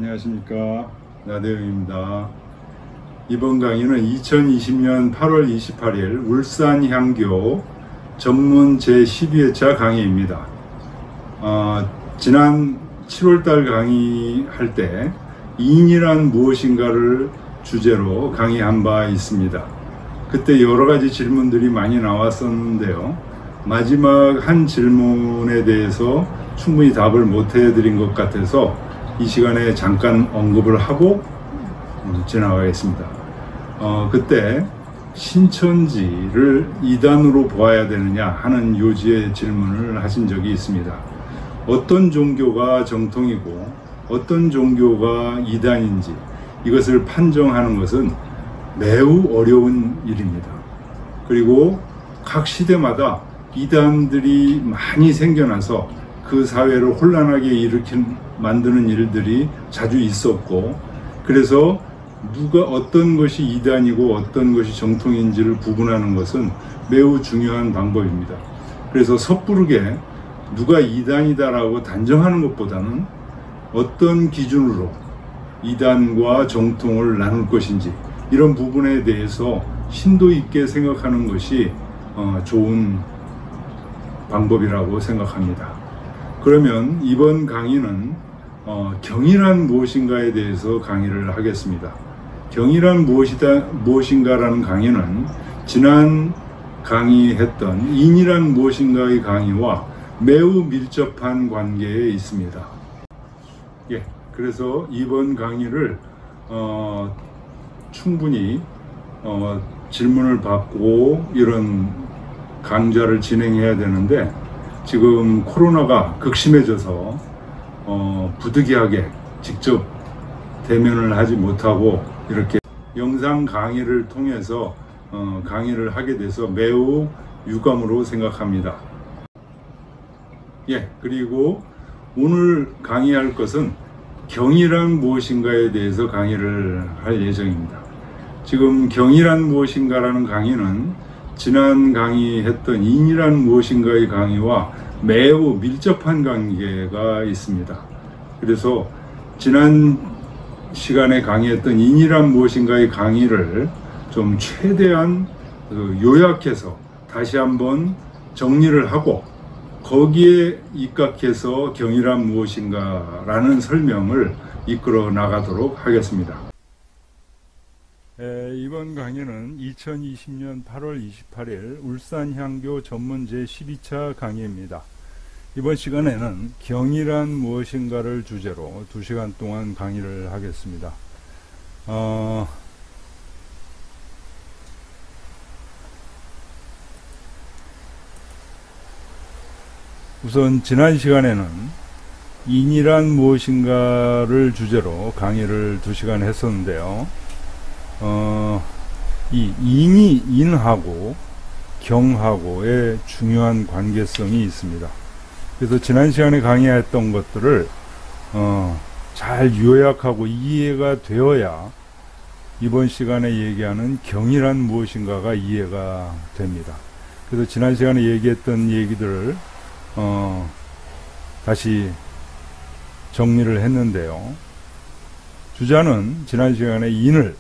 안녕하십니까, 나대영입니다. 이번 강의는 2020년 8월 28일 울산향교 전문 제12회차 강의입니다. 지난 7월달 강의할 때 인이란 무엇인가를 주제로 강의한 바 있습니다. 그때 여러가지 질문들이 많이 나왔었는데요, 마지막 한 질문에 대해서 충분히 답을 못 해드린 것 같아서 이 시간에 잠깐 언급을 하고 지나가겠습니다. 그때 신천지를 이단으로 보아야 되느냐 하는 요지의 질문을 하신 적이 있습니다. 어떤 종교가 정통이고 어떤 종교가 이단인지 이것을 판정하는 것은 매우 어려운 일입니다. 그리고 각 시대마다 이단들이 많이 생겨나서 그 사회를 혼란하게 만드는 일들이 자주 있었고, 그래서 누가 어떤 것이 이단이고 어떤 것이 정통인지를 구분하는 것은 매우 중요한 방법입니다. 그래서 섣부르게 누가 이단이다라고 단정하는 것보다는 어떤 기준으로 이단과 정통을 나눌 것인지 이런 부분에 대해서 심도 있게 생각하는 것이 좋은 방법이라고 생각합니다. 그러면 이번 강의는 경이란 무엇인가에 대해서 강의를 하겠습니다. 경이란 무엇인가라는 강의는 지난 강의했던 인이란 무엇인가의 강의와 매우 밀접한 관계에 있습니다. 그래서 이번 강의를 충분히 질문을 받고 이런 강좌를 진행해야 되는데, 지금 코로나가 극심해져서 부득이하게 직접 대면을 하지 못하고 이렇게 영상 강의를 통해서 강의를 하게 돼서 매우 유감으로 생각합니다. 그리고 오늘 강의할 것은 경이란 무엇인가에 대해서 강의를 할 예정입니다. 지금 경이란 무엇인가라는 강의는 지난 강의했던 인이란 무엇인가의 강의와 매우 밀접한 관계가 있습니다. 그래서 지난 시간에 강의했던 인이란 무엇인가의 강의를 좀 최대한 요약해서 다시 한번 정리를 하고 거기에 입각해서 경이란 무엇인가라는 설명을 이끌어 나가도록 하겠습니다. 이번 강의는 2020년 8월 28일 울산향교 전문 제12차 강의입니다. 이번 시간에는 경이란 무엇인가를 주제로 2시간 동안 강의를 하겠습니다. 우선 지난 시간에는 인이란 무엇인가를 주제로 강의를 2시간 했었는데요. 이 인이 인하고 경하고의 중요한 관계성이 있습니다. 그래서 지난 시간에 강의했던 것들을 잘 요약하고 이해가 되어야 이번 시간에 얘기하는 경이란 무엇인가가 이해가 됩니다. 그래서 지난 시간에 얘기했던 얘기들을 다시 정리를 했는데요. 주자는 지난 시간에 인을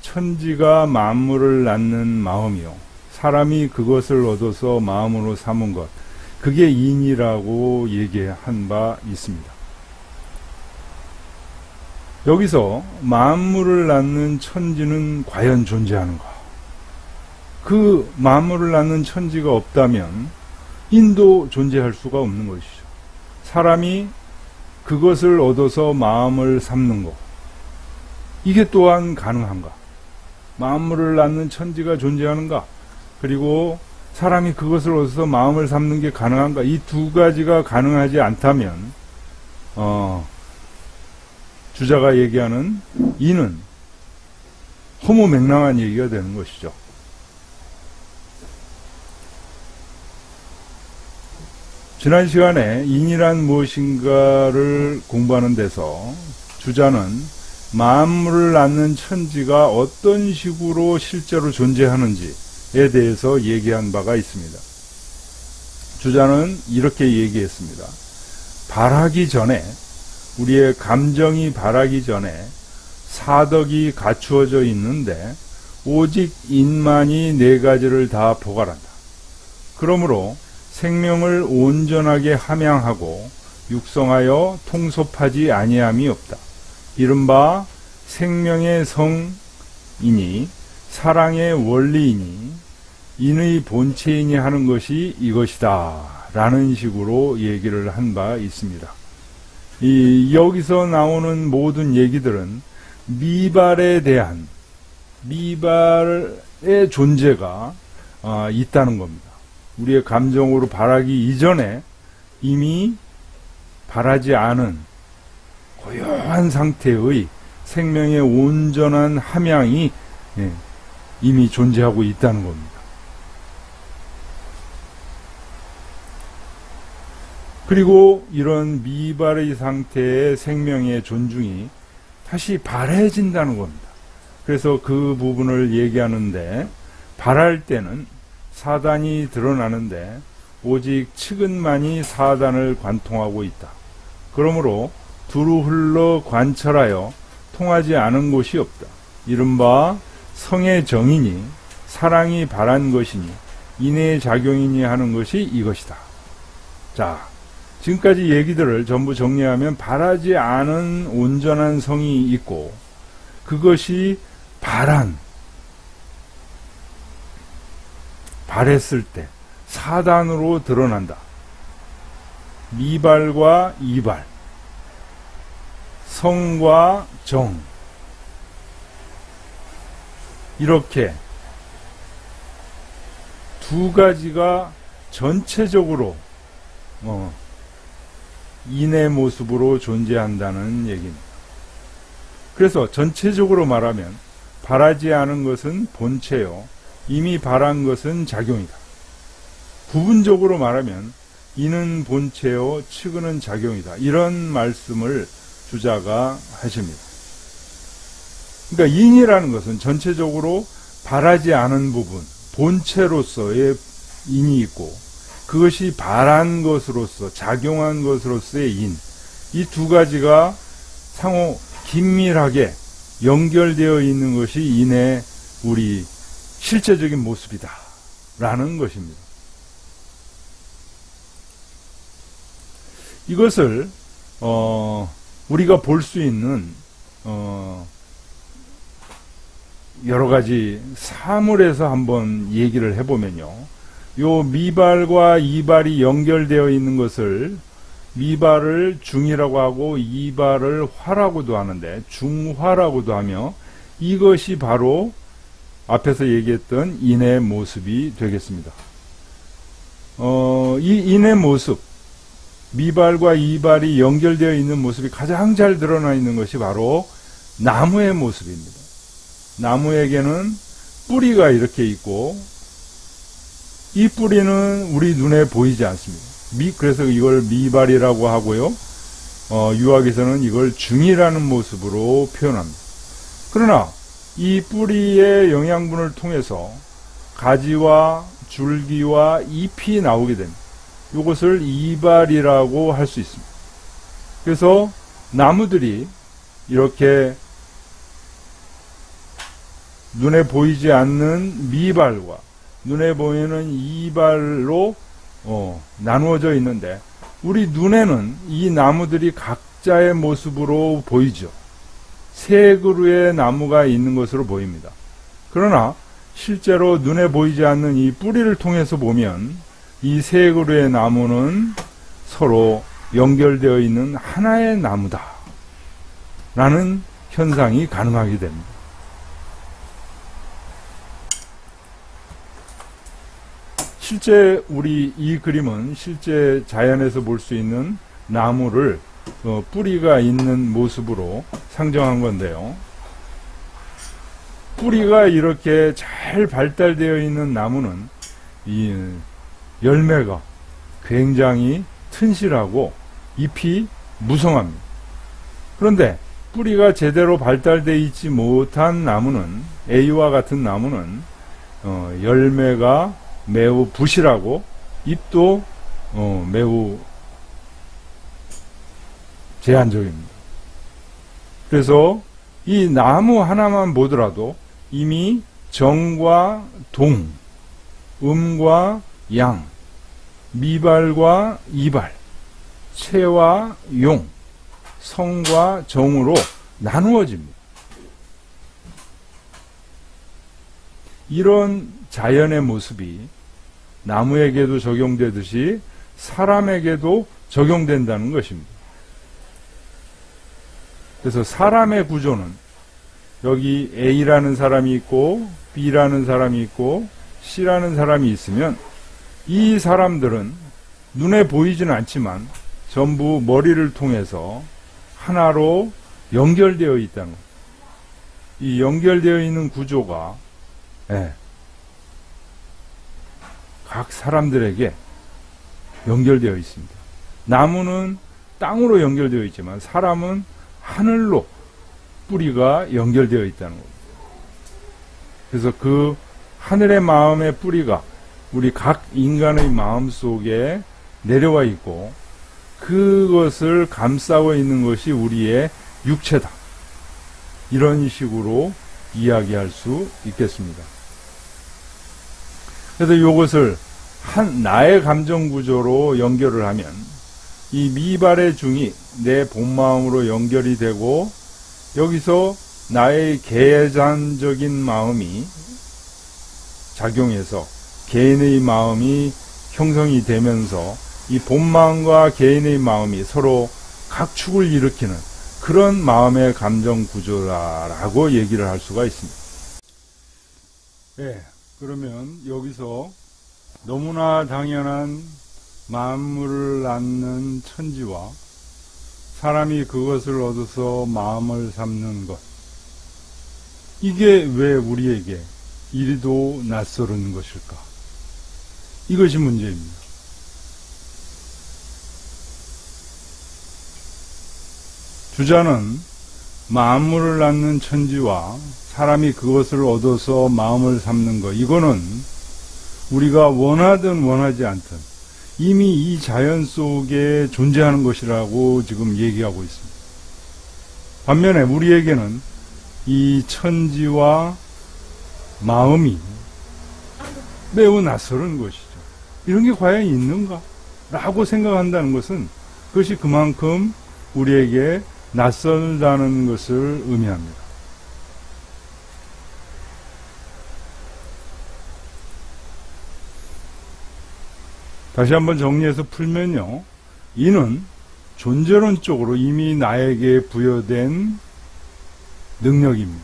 천지가 만물을 낳는 마음이요, 사람이 그것을 얻어서 마음으로 삼은 것, 그게 인이라고 얘기한 바 있습니다. 여기서 만물을 낳는 천지는 과연 존재하는가? 그 만물을 낳는 천지가 없다면 인도 존재할 수가 없는 것이죠. 사람이 그것을 얻어서 마음을 삼는 것, 이게 또한 가능한가? 만물을 낳는 천지가 존재하는가? 그리고 사람이 그것을 얻어서 마음을 삼는 게 가능한가? 이 두 가지가 가능하지 않다면 주자가 얘기하는 인은 허무맹랑한 얘기가 되는 것이죠. 지난 시간에 인이란 무엇인가를 공부하는 데서 주자는 만물을 낳는 천지가 어떤 식으로 실제로 존재하는지에 대해서 얘기한 바가 있습니다. 주자는 이렇게 얘기했습니다. 발하기 전에 우리의 감정이 바라기 전에 사덕이 갖추어져 있는데 오직 인만이 네 가지를 다 포괄한다. 그러므로 생명을 온전하게 함양하고 육성하여 통섭하지 아니함이 없다. 이른바 생명의 성이니 사랑의 원리이니 인의 본체이니 하는 것이 이것이다 라는 식으로 얘기를 한 바 있습니다. 여기서 나오는 모든 얘기들은 미발에 대한 미발의 존재가 있다는 겁니다. 우리의 감정으로 바라기 이전에 이미 바라지 않은 고요한 상태의 생명의 온전한 함양이 이미 존재하고 있다는 겁니다. 그리고 이런 미발의 상태의 생명의 존중이 다시 발해진다는 겁니다. 그래서 그 부분을 얘기하는데, 발할 때는 사단이 드러나는데 오직 측은만이 사단을 관통하고 있다. 그러므로 두루 흘러 관철하여 통하지 않은 곳이 없다. 이른바 성의 정이니 사랑이 발한 것이니 인의 작용이니 하는 것이 이것이다. 자, 지금까지 얘기들을 전부 정리하면 발하지 않은 온전한 성이 있고 그것이 발했을 때 사단으로 드러난다. 미발과 이발, 성과 정, 이렇게 두 가지가 전체적으로 인의 모습으로 존재한다는 얘기입니다. 그래서 전체적으로 말하면 발하지 않은 것은 본체요, 이미 발한 것은 작용이다. 부분적으로 말하면 이는 본체요, 측은은 작용이다. 이런 말씀을 주자가 하십니다. 그러니까 인이라는 것은 전체적으로 발하지 않은 부분, 본체로서의 인이 있고 그것이 발한 것으로서, 작용한 것으로서의 인, 이 두 가지가 상호 긴밀하게 연결되어 있는 것이 인의 우리 실제적인 모습이다 라는 것입니다. 이것을 우리가 볼 수 있는 여러 가지 사물에서 한번 얘기를 해보면요, 요 미발과 이발이 연결되어 있는 것을 미발을 중이라고 하고 이발을 화라고도 하는데, 중화라고도 하며, 이것이 바로 앞에서 얘기했던 인의 모습이 되겠습니다. 이 인의 모습, 미발과 이발이 연결되어 있는 모습이 가장 잘 드러나 있는 것이 바로 나무의 모습입니다. 나무에게는 뿌리가 이렇게 있고 이 뿌리는 우리 눈에 보이지 않습니다. 그래서 이걸 미발이라고 하고요, 유학에서는 이걸 중이라는 모습으로 표현합니다. 그러나 이 뿌리의 영양분을 통해서 가지와 줄기와 잎이 나오게 됩니다. 이것을 이발이라고 할 수 있습니다. 그래서 나무들이 이렇게 눈에 보이지 않는 미발과 눈에 보이는 이발로 나누어져 있는데, 우리 눈에는 이 나무들이 각자의 모습으로 보이죠. 세 그루의 나무가 있는 것으로 보입니다. 그러나 실제로 눈에 보이지 않는 이 뿌리를 통해서 보면 이 세 그루의 나무는 서로 연결되어 있는 하나의 나무다 라는 현상이 가능하게 됩니다. 실제 우리 이 그림은 실제 자연에서 볼 수 있는 나무를 뿌리가 있는 모습으로 상정한 건데요, 뿌리가 이렇게 잘 발달되어 있는 나무는 이 열매가 굉장히 튼실하고 잎이 무성합니다. 그런데 뿌리가 제대로 발달되어 있지 못한 나무는, A와 같은 나무는 열매가 매우 부실하고 잎도 매우 제한적입니다. 그래서 이 나무 하나만 보더라도 이미 정과 동, 음과 양, 미발과 이발, 체와 용, 성과 정으로 나누어집니다. 이런 자연의 모습이 나무에게도 적용되듯이 사람에게도 적용된다는 것입니다. 그래서 사람의 구조는 여기 A라는 사람이 있고 B라는 사람이 있고 C라는 사람이 있으면 이 사람들은 눈에 보이지는 않지만 전부 머리를 통해서 하나로 연결되어 있다는 것. 이 연결되어 있는 구조가 각 사람들에게 연결되어 있습니다. 나무는 땅으로 연결되어 있지만 사람은 하늘로 뿌리가 연결되어 있다는 겁니다. 그래서 그 하늘의 마음의 뿌리가 우리 각 인간의 마음 속에 내려와 있고 그것을 감싸고 있는 것이 우리의 육체다. 이런 식으로 이야기할 수 있겠습니다. 그래서 이것을 나의 감정 구조로 연결을 하면 이 미발의 중이 내 본마음으로 연결이 되고 여기서 나의 계산적인 마음이 작용해서 개인의 마음이 형성이 되면서 이 본마음과 개인의 마음이 서로 각축을 일으키는 그런 마음의 감정 구조라고 얘기를 할 수가 있습니다. 그러면 여기서 너무나 당연한 만물을 낳는 천지와 사람이 그것을 얻어서 마음을 삼는 것, 이게 왜 우리에게 이리도 낯설은 것일까? 이것이 문제입니다. 주자는 만물을 낳는 천지와 사람이 그것을 얻어서 마음을 삼는 것, 이거는 우리가 원하든 원하지 않든 이미 이 자연 속에 존재하는 것이라고 지금 얘기하고 있습니다. 반면에 우리에게는 이 천지와 마음이 매우 낯설은 것이죠. 이런 게 과연 있는가? 라고 생각한다는 것은 그것이 그만큼 우리에게 낯설다는 것을 의미합니다. 다시 한번 정리해서 풀면요. 이는 존재론적으로 이미 나에게 부여된 능력입니다.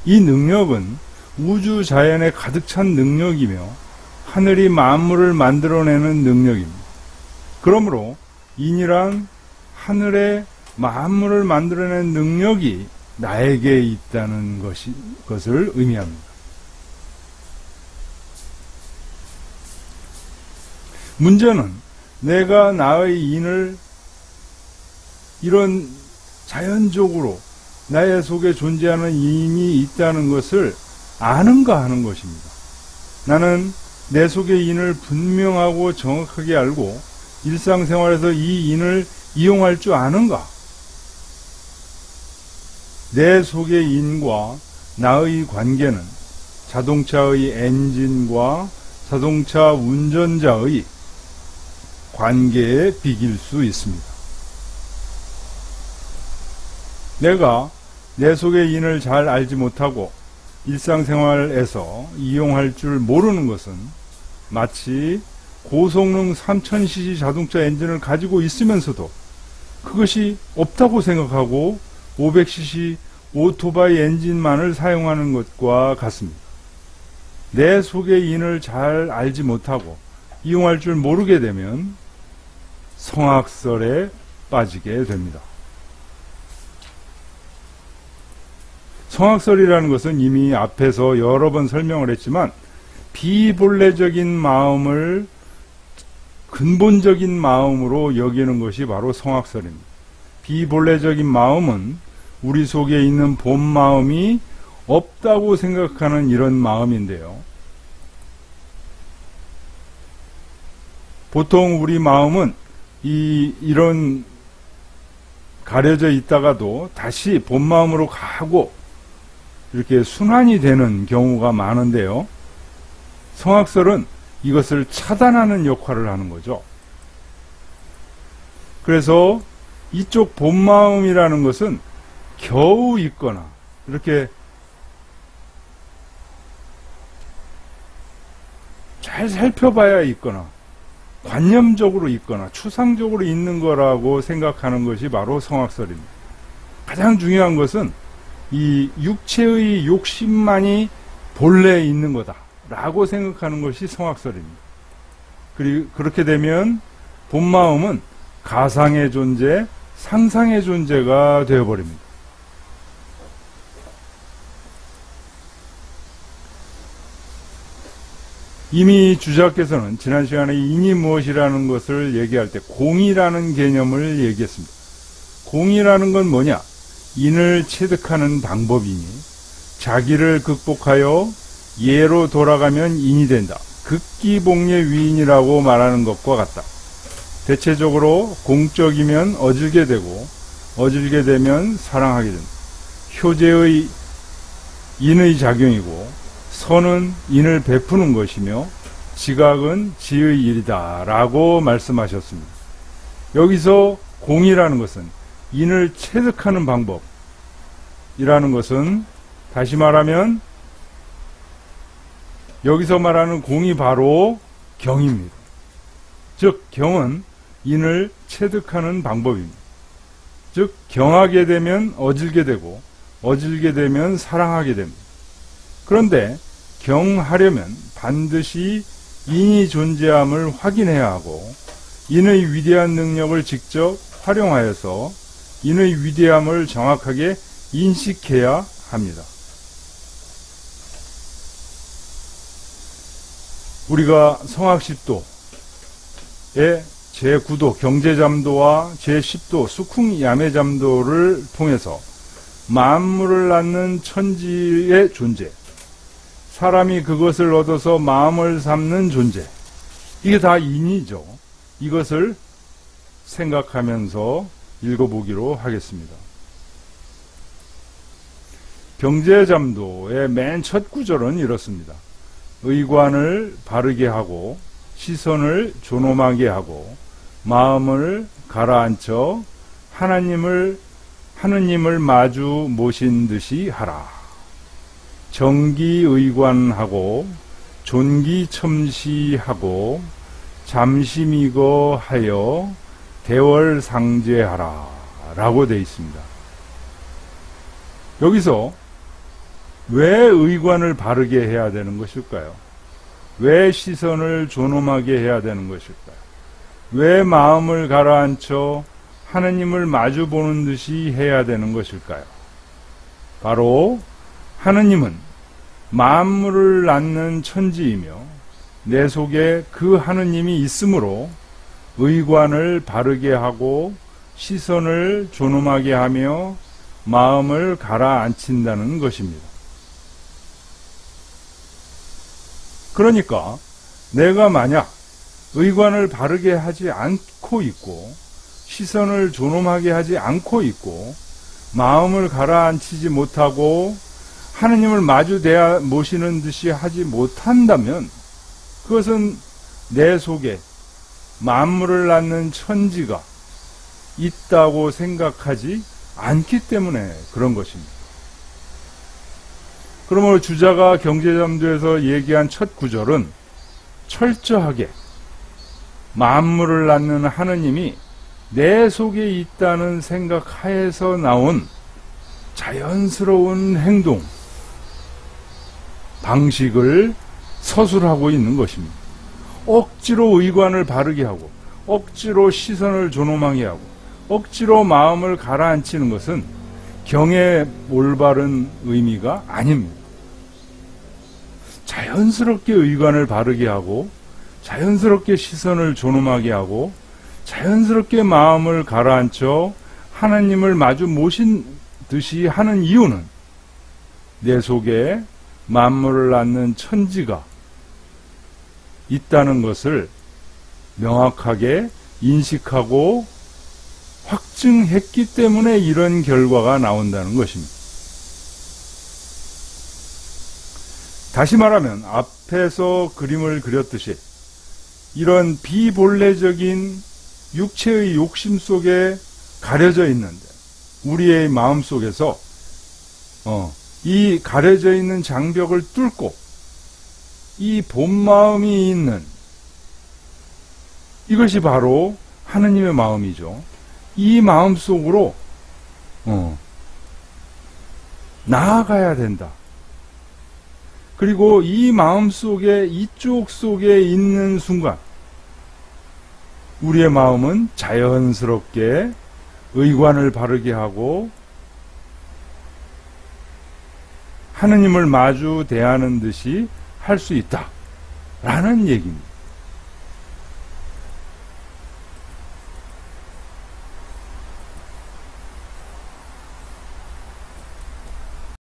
이 능력은 우주 자연에 가득 찬 능력이며 하늘이 만물을 만들어내는 능력입니다. 그러므로 인이란 하늘의 만물을 만들어내는 능력이 나에게 있다는 것을 의미합니다. 문제는 내가 나의 인을 이런 자연적으로 나의 속에 존재하는 인이 있다는 것을 아는가 하는 것입니다. 나는 내 속의 인을 분명하고 정확하게 알고 일상생활에서 이 인을 이용할 줄 아는가? 내 속의 인과 나의 관계는 자동차의 엔진과 자동차 운전자의 관계에 비길 수 있습니다. 내가 내 속의 인을 잘 알지 못하고 일상생활에서 이용할 줄 모르는 것은 마치 고성능 3000cc 자동차 엔진을 가지고 있으면서도 그것이 없다고 생각하고 500cc 오토바이 엔진만을 사용하는 것과 같습니다. 내 속의 인을 잘 알지 못하고 이용할 줄 모르게 되면 성악설에 빠지게 됩니다. 성악설이라는 것은 이미 앞에서 여러 번 설명을 했지만 비본래적인 마음을 근본적인 마음으로 여기는 것이 바로 성악설입니다. 비본래적인 마음은 우리 속에 있는 본 마음이 없다고 생각하는 이런 마음인데요. 보통 우리 마음은 이런 가려져 있다가도 다시 본마음으로 가고 이렇게 순환이 되는 경우가 많은데요. 성악설은 이것을 차단하는 역할을 하는 거죠. 그래서 이쪽 본마음이라는 것은 겨우 있거나 이렇게 잘 살펴봐야 있거나 관념적으로 있거나 추상적으로 있는 거라고 생각하는 것이 바로 성악설입니다. 가장 중요한 것은 이 육체의 욕심만이 본래 있는 거다라고 생각하는 것이 성악설입니다. 그리고 그렇게 되면 본마음은 가상의 존재, 상상의 존재가 되어버립니다. 이미 주자께서는 지난 시간에 인이 무엇이라는 것을 얘기할 때 공이라는 개념을 얘기했습니다. 공이라는 건 뭐냐? 인을 체득하는 방법이니 자기를 극복하여 예로 돌아가면 인이 된다. 극기복례 위인이라고 말하는 것과 같다. 대체적으로 공적이면 어질게 되고 어질게 되면 사랑하게 된다. 효제의 인의 작용이고 선은 인을 베푸는 것이며 지각은 지의 일이다 라고 말씀하셨습니다. 여기서 공이라는 것은 인을 체득하는 방법이라는 것은 다시 말하면 여기서 말하는 공이 바로 경입니다. 즉 경은 인을 체득하는 방법입니다. 즉 경하게 되면 어질게 되고 어질게 되면 사랑하게 됩니다. 그런데 경하려면 반드시 인이 존재함을 확인해야 하고 인의 위대한 능력을 직접 활용하여서 인의 위대함을 정확하게 인식해야 합니다. 우리가 성악십도의 제9도 경제잠도와 제10도 수쿵야매잠도를 통해서 만물을 낳는 천지의 존재, 사람이 그것을 얻어서 마음을 삼는 존재, 이게 다 인이죠. 이것을 생각하면서 읽어보기로 하겠습니다. 경제잠도의 맨 첫 구절은 이렇습니다. 의관을 바르게 하고 시선을 존엄하게 하고 마음을 가라앉혀 하느님을 마주 모신 듯이 하라. 정기의관하고 존기첨시하고 잠심이거하여 대월상제하라 라고 되어 있습니다. 여기서 왜 의관을 바르게 해야 되는 것일까요? 왜 시선을 존엄하게 해야 되는 것일까요? 왜 마음을 가라앉혀 하느님을 마주보는 듯이 해야 되는 것일까요? 바로 하느님은 만물을 낳는 천지이며 내 속에 그 하느님이 있으므로 의관을 바르게 하고 시선을 존엄하게 하며 마음을 가라앉힌다는 것입니다. 그러니까 내가 만약 의관을 바르게 하지 않고 있고 시선을 존엄하게 하지 않고 있고 마음을 가라앉히지 못하고 하느님을 마주 대하 모시는 듯이 하지 못한다면 그것은 내 속에 만물을 낳는 천지가 있다고 생각하지 않기 때문에 그런 것입니다. 그러므로 주자가 경제잠도에서 얘기한 첫 구절은 철저하게 만물을 낳는 하느님이 내 속에 있다는 생각하에서 나온 자연스러운 행동, 방식을 서술하고 있는 것입니다. 억지로 의관을 바르게 하고 억지로 시선을 존엄하게 하고 억지로 마음을 가라앉히는 것은 경의 올바른 의미가 아닙니다. 자연스럽게 의관을 바르게 하고 자연스럽게 시선을 존엄하게 하고 자연스럽게 마음을 가라앉혀 하나님을 마주 모신 듯이 하는 이유는 내 속에 만물을 낳는 천지가 있다는 것을 명확하게 인식하고 확증했기 때문에 이런 결과가 나온다는 것입니다. 다시 말하면 앞에서 그림을 그렸듯이 이런 비본래적인 육체의 욕심 속에 가려져 있는데 우리의 마음 속에서 이 가려져 있는 장벽을 뚫고 이 본마음이 있는 이것이 바로 하느님의 마음이죠. 이 마음 속으로 나아가야 된다. 그리고 이 마음 속에 이쪽 속에 있는 순간 우리의 마음은 자연스럽게 의관을 바르게 하고 하느님을 마주 대하는 듯이 할 수 있다 라는 얘기입니다.